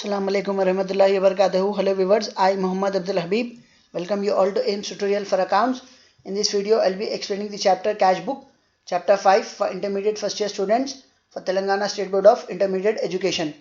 Assalamu alaikum warahmatullahi wabarakatuh. Hello viewers, I Muhammad Abdul Habib welcome you all to AIMS tutorial for accounts. In this video I'll be explaining the chapter cash book, chapter 5 for intermediate first year students for Telangana State Board of Intermediate Education.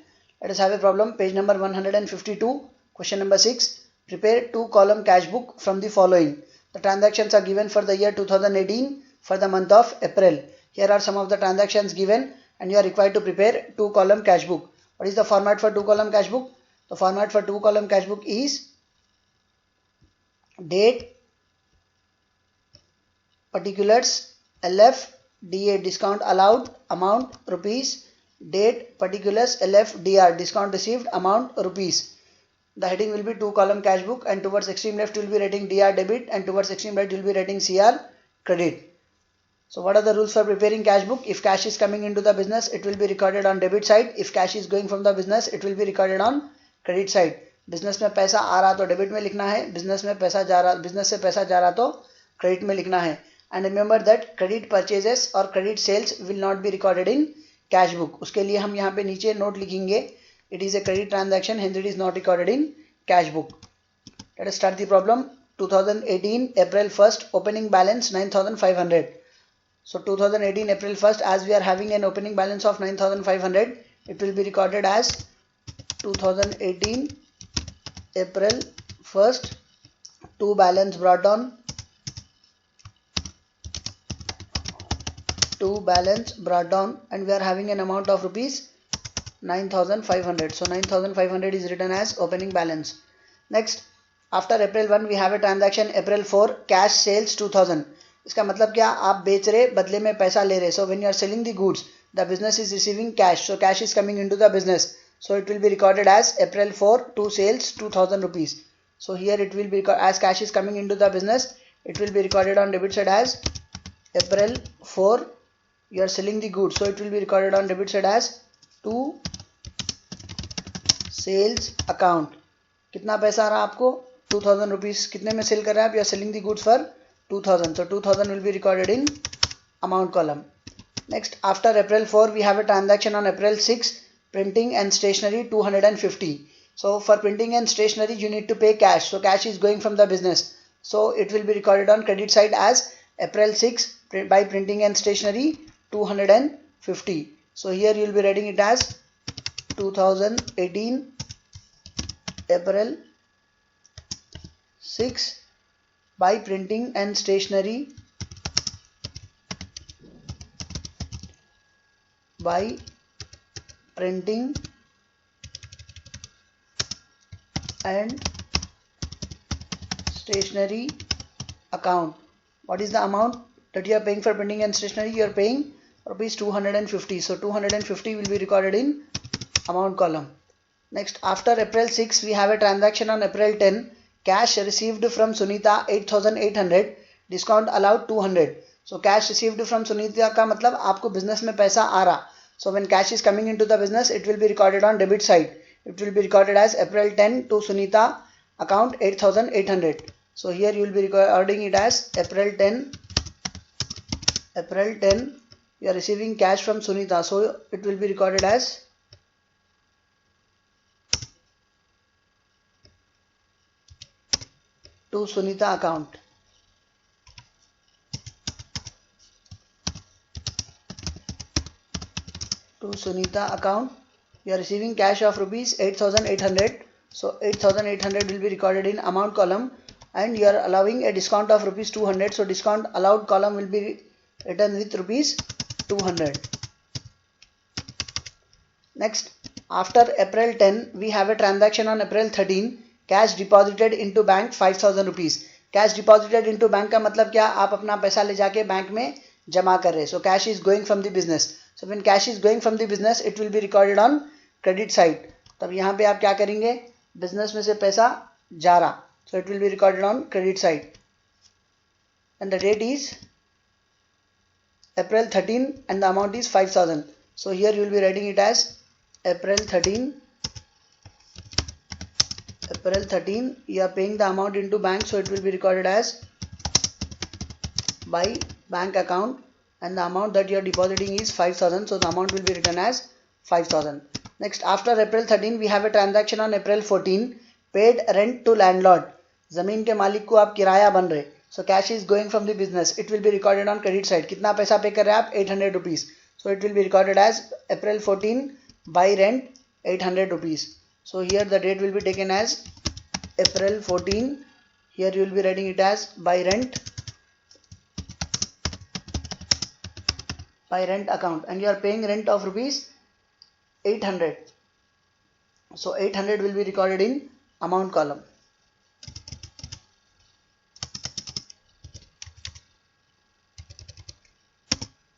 Let us have a problem. Page number 152, question number 6. Prepare 2-column cash book from the following. The transactions are given for the year 2018 for the month of April. Here are some of the transactions given and you are required to prepare 2-column cash book. What is the format for 2-column cash book? The format for 2-column cash book is date, particulars, LF, DA discount allowed, amount rupees, date, particulars, LF, DR discount received, amount rupees. The heading will be 2-column cash book and towards extreme left you will be writing DR debit and towards extreme right you will be writing CR credit. So what are the rules for preparing cash book? If cash is coming into the business, it will be recorded on debit side. If cash is going from the business, it will be recorded on credit side. Business में पैसा आ रहा तो debit में लिखना है, business से पैसा जा रहा तो क्रेडिट में लिखना है. And remember that credit purchases or credit sales will not be recorded in cash book. उसके लिए हम यहाँ पे नीचे नोट लिखेंगे. It is a credit transaction, hence it is not recorded in cash book. Let us start the problem. 2018 April 1st opening balance 9,500. So 2018 April 1st, as we are having an opening balance of 9,500, it will be recorded as 2018 April 1st, to balance brought on, and we are having an amount of rupees 9,500. So 9,500 is written as opening balance. Next, after April 1, we have a transaction April 4, cash sales 2,000. इसका मतलब क्या, आप बेच रहे बदले में पैसा ले रहे. So when you are selling the goods, the business is receiving cash, so cash is coming into the business, so it will be recorded as April 4 to sales 2,000 rupees. So here it will be, as cash is coming into the business, it will be recorded on debit side as April 4 you are selling the goods, so it will be recorded on debit side as to sales account. कितना पैसा आ रहा आपको 2,000 rupees, कितने में cell कर रहे हैं आप, you are selling the goods for 2,000. So 2,000 will be recorded in amount column. Next, after April 4, we have a transaction on April 6, printing and stationery 250. So for printing and stationery, you need to pay cash. So cash is going from the business. So it will be recorded on credit side as April 6 by printing and stationery 250. So here you will be writing it as 2018 April 6 by printing and stationery account. What is the amount that you are paying for printing and stationery? You are paying rupees 250. So 250 will be recorded in amount column. Next, after April 6, we have a transaction on April 10. Cash received from Sunita 8,800, discount allowed 200. So cash received from Sunita का मतलब आपको business में पैसा आ रहा. So when cash is coming into the business, it will be recorded on debit side. It will be recorded as April 10 to Sunita account 8,800. So here you will be recording it as April 10 you are receiving cash from Sunita. So it will be recorded as to Sunita account. You are receiving cash of rupees 8,800. So 8,800 will be recorded in amount column and you are allowing a discount of rupees 200. So discount allowed column will be written with rupees 200. Next, after April 10, we have a transaction on April 13. Cash deposited into bank 5,000 rupees. Cash deposited into bank का मतलब क्या, आप अपना पैसा ले जाके bank में जमा कर रहे. So cash is going from the business. So when cash is going from the business, it will be recorded on credit side. तब यहाँ पे आप क्या करेंगे, बिजनेस में से पैसा जा रहा, so it will be recorded on credit side and the date is April 13 and the amount is 5,000. So here you will be writing it as April 13 you are paying the amount into bank, so it will be recorded as by bank account and the amount that you are depositing is 5,000, so the amount will be written as 5,000. Next, after April 13, we have a transaction on April 14. Paid rent to landlord. जमीन के मालिक को आप किराया बन रहे. So cash is going from the business. It will be recorded on credit side. कितना पैसा पे कर रहे हैं आप? 800 rupees. So it will be recorded as April 14 by rent 800 rupees. So here the date will be taken as April 14. Here you will be writing it as by rent account, and you are paying rent of rupees 800. So 800 will be recorded in amount column.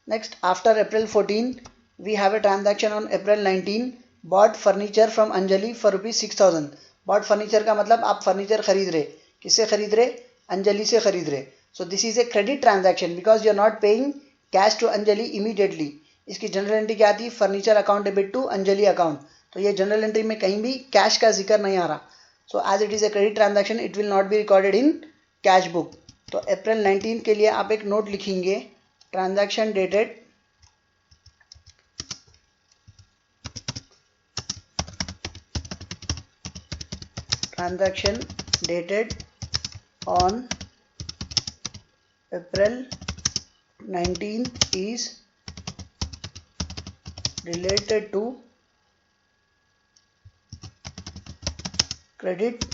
Next, after April 14, we have a transaction on April 19. Bought furniture from Anjali for rupees 6000. Bought furniture का मतलब आप furniture खरीद रहे. किससे खरीद रहे? अंजलि से खरीद रहे. So this is a credit transaction because you are not paying cash to Anjali immediately. इसकी जनरल एंट्री क्या आती है? Furniture account debit to Anjali account. तो ये जनरल एंट्री में कहीं भी कैश का जिक्र नहीं आ रहा. So as it is a credit transaction it will not be recorded in cash book. तो अप्रैल 19 के लिए आप एक नोट लिखेंगे, transaction dated on April 19 is related to credit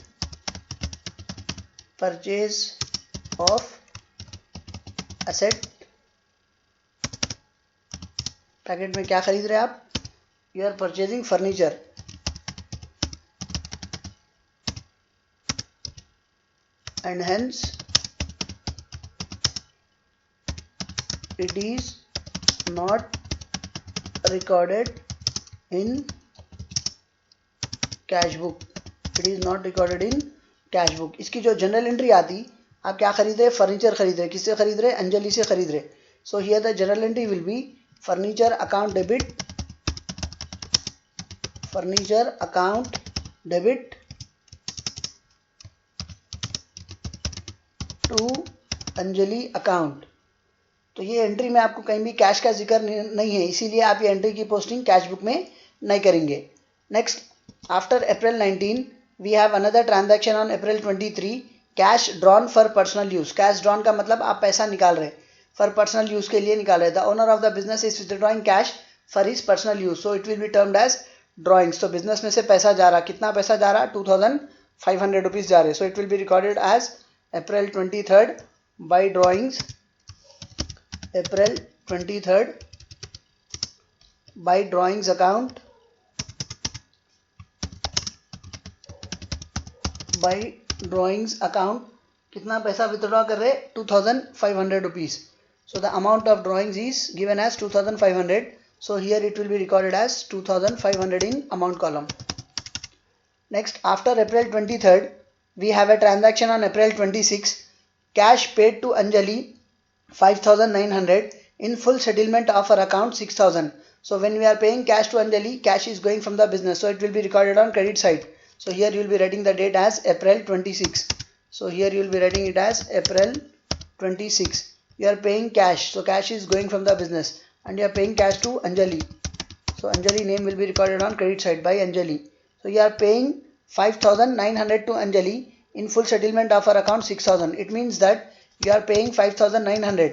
purchase of asset. पैकेट में क्या खरीद रहे हैं आप? You are purchasing furniture. And hence it is not recorded in cash book. It is not recorded in cash book. इसकी जो general entry आती, आप क्या खरीद रहे? फर्नीचर खरीद रहे. किससे खरीद रहे? अंजलि से खरीद रहे. So here the journal entry will be furniture account debit to Anjali account. तो ये एंट्री में आपको कहीं भी कैश का जिक्र नहीं है, इसीलिए आप ये एंट्री की पोस्टिंग कैश बुक में नहीं करेंगे. Next, after April 19 we have another transaction on April 23. Cash drawn for personal use. Cash drawn का मतलब आप पैसा निकाल रहे, फॉर पर्सनल यूज के लिए निकाल रहे. The owner of the business is withdrawing cash for his personal use. So it will be termed as drawings. तो बिजनेस में से पैसा जा रहा, कितना पैसा जा रहा? 2500 रुपीज जा रहे. So it will be recorded as April 23rd by drawings. April 23rd by drawings account. By drawings account. कितना पैसा विथड्रॉ कर रहे? 2500 rupees. So the amount of drawings is given as 2500. So here it will be recorded as 2500 in amount column. Next, after April 23rd we have a transaction on April 26. Cash paid to Anjali 5900 in full settlement of her account 6000. So when we are paying cash to Anjali, cash is going from the business, so it will be recorded on credit side. So here you will be writing the date as April 26. So here you will be writing it as April 26. You are paying cash, so cash is going from the business, and you are paying cash to Anjali. So Anjali name will be recorded on credit side by Anjali. So you are paying 5900 to Anjali in full settlement of her account 6000. It means that you are paying 5900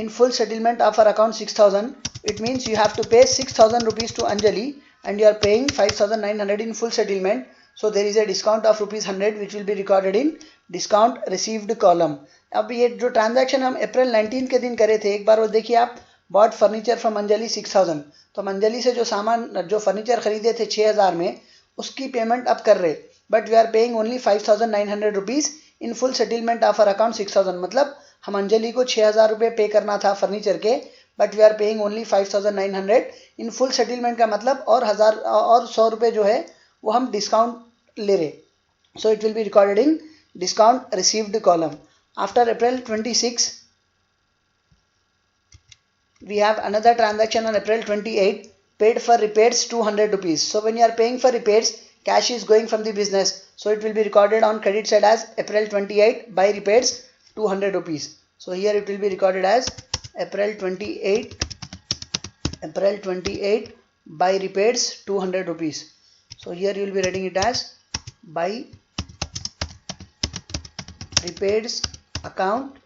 in full settlement of her account 6000. It means you have to pay 6000 rupees to Anjali and you are paying 5900 in full settlement. So there is a discount of rupees 100 which will be recorded in discount received column. अब ये जो transaction हम अप्रैल 19 के दिन करे थे, एक बार वो देखिए आप. Bought furniture from Anjali 6000. तो हम अंजलि से जो सामान जो फर्नीचर खरीदे थे 6000 में, उसकी पेमेंट अब कर रहे, but we are paying only 5900 rupees in full settlement of our account 6000. मतलब हम अंजलि को 6000 रुपये पे करना था फर्नीचर के, but we are paying only 5900 in full settlement का मतलब और 100 रुपये जो है वो हम डिस्काउंट ले रहे. So it will be recorded in discount received column. After April 26 we have another transaction on April 28. Paid for repairs 200 rupees. So when you are paying for repairs, cash is going from the business, so it will be recorded on credit side as April 28 by repairs 200 rupees. So here it will be recorded as April 28 by repairs 200 rupees. So here you will be writing it as by repairs account,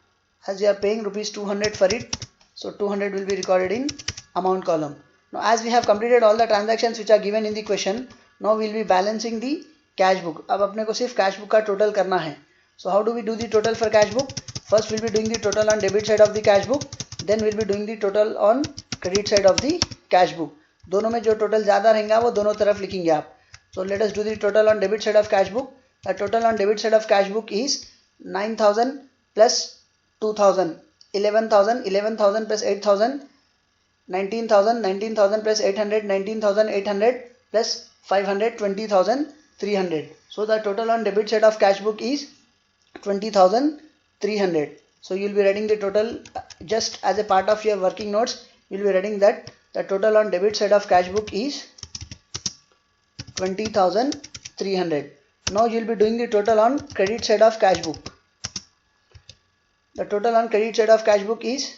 as you are paying rupees 200 for it, so 200 will be recorded in amount column. Now as we have completed all the transactions which are given in the question, now we will be balancing the cash book. अब अपने को सिर्फ cash book का total करना है. So how do we do the total for cash book? First we'll be doing the total on debit side of the cash book, then we'll be doing the total on credit side of the cash book. दोनों में जो total ज़्यादा रहेगा वो दोनों तरफ लिखेंगे आप. So let us do the total on debit side of cash book. The total on debit side of cash book is 9,000 plus 2,000, 11,000, 11,000 plus 8,000, 19,000, 19,000 plus 800, 19,800 plus 500, 20,300. So the total on debit side of cash book is 20,300. So you will be writing the total just as a part of your working notes. You will be writing that the total on debit side of cash book is 20,300. Now you will be doing the total on credit side of cash book. The total on credit side of cash book is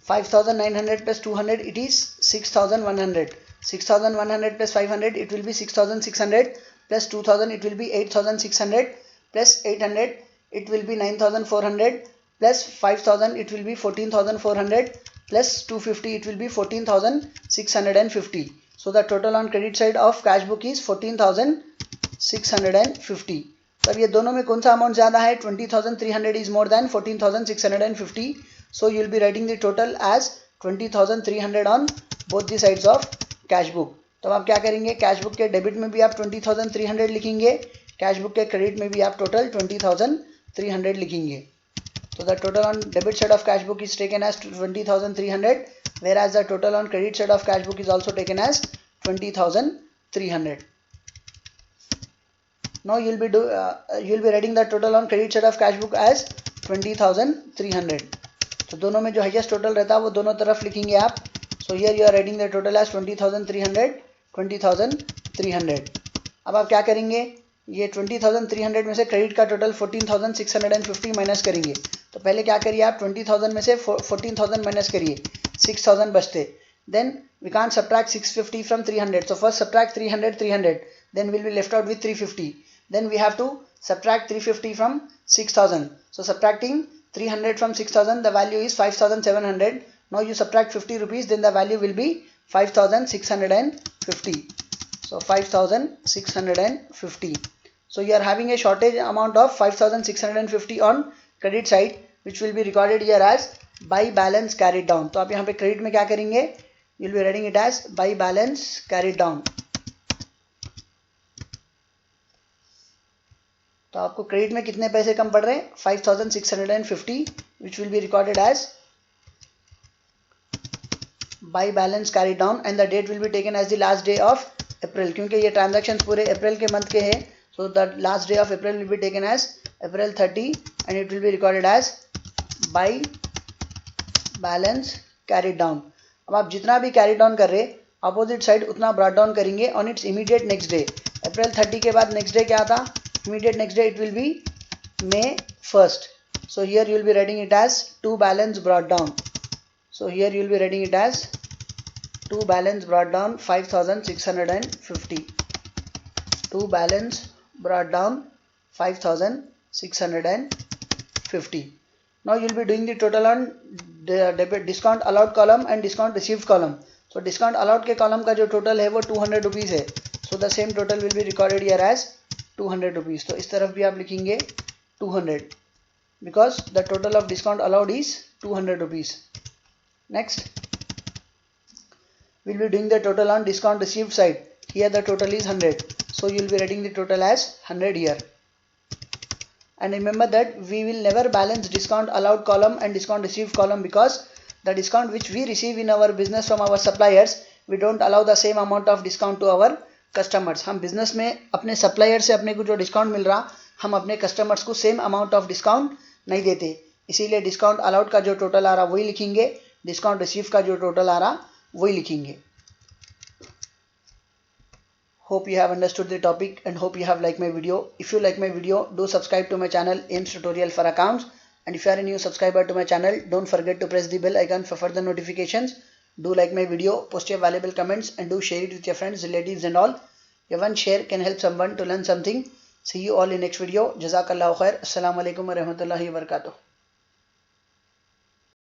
5,900 plus 200, it is 6,100. 6,100 plus 500, it will be 6,600 plus 2,000, it will be 8,600 plus 800, it will be 9,400 plus 5,000, it will be 14,400 plus 250, it will be 14,650. So the total on credit side of cash book is 14,650. तो अब ये दोनों में कौन सा amount ज़्यादा है? 20,300 is more than 14,650. So you will be writing the total as 20,300 on both the sides of cash book. तो आप क्या करेंगे? कैश बुक के डेबिट में भी आप 20,300 लिखेंगे, कैश बुक के क्रेडिट में भी आप टोटल 20,300 लिखेंगे. So the total on debit side of cash book is taken as 20,300, whereas the total on credit side of cash book is also taken as 20,300. Now you will be writing the total on credit side of cash book as 20,300. तो दोनों में जो highest total रहता है वो दोनों तरफ लिखेंगे आप. So here you are writing the total as 20,300, 20,300. अब आप क्या करेंगे? ये 20,300 में से क्रेडिट का टोटल 14,650 माइनस करेंगे. तो पहले क्या करिए आप? 20,000 में से 14,000 माइनस करिए, 6,000 बचते. Then we can't subtract 650 from 300. So first subtract 300, 300. Then we'll be left out with 350. Then we have to subtract 350 from 6,000. So subtracting 300 from 6,000, the value is 5,700. Now you subtract 50 rupees, then the value will be 5,650. So 5,650. So you are having a shortage amount of 5,650 on credit side, which will be recorded here as by balance carried down. तो आप यहाँ पे credit में क्या करेंगे? You will be writing it as by balance carried down. तो आपको credit में कितने पैसे कम पड़ रहे हैं? 5,650, which will be recorded as by balance carried down, and the date will be taken as the last day of April. क्योंकि ये transactions पूरे अप्रैल के मंथ के हैं, so the last day of April will be taken as April 30, and it will be recorded as by balance carried down. अब आप जितना भी carry down कर रहे अपोजिट साइड उतना brought down करेंगे on its immediate next day. April 30 के बाद next day क्या था? Immediate next day it will be May 1st. So here you will be writing it as to balance brought down. So here you will be writing it as to balance brought down 5,650. To balance brought down 5,650. Now you will be doing the total on the debit discount allowed column and discount received column. So discount allowed के column का जो total है वो 200 rupees है. So the same total will be recorded here as 200 rupees. तो इस तरफ भी आप लिखेंगे 200 because the total of discount allowed is 200 rupees. Next, we will be doing the total on discount received side. Here the total is 100. So you will be writing the total as 100 here. And remember that we will never balance discount allowed column and discount received column because the discount which we receive in our business from our suppliers, we don't allow the same amount of discount to our customers. हम business में अपने supplier से अपने को जो discount मिल रहा हम अपने customers को same amount of discount नहीं देते. इसीलिए discount allowed का जो total आ रहा वही लिखेंगे, discount received का जो total आ रहा वही लिखेंगे. Hope you have understood the topic and hope you have liked my video. If you like my video, do subscribe to my channel AIMS Tutorial for Accounts. And if you are a new subscriber to my channel, don't forget to press the bell icon for further notifications. Do like my video, post your valuable comments and do share it with your friends, relatives and all. Your one share can help someone to learn something. See you all in next video. Jazakallahu khair. Assalamu alaikum wa rahmatullahi wa barakatuh.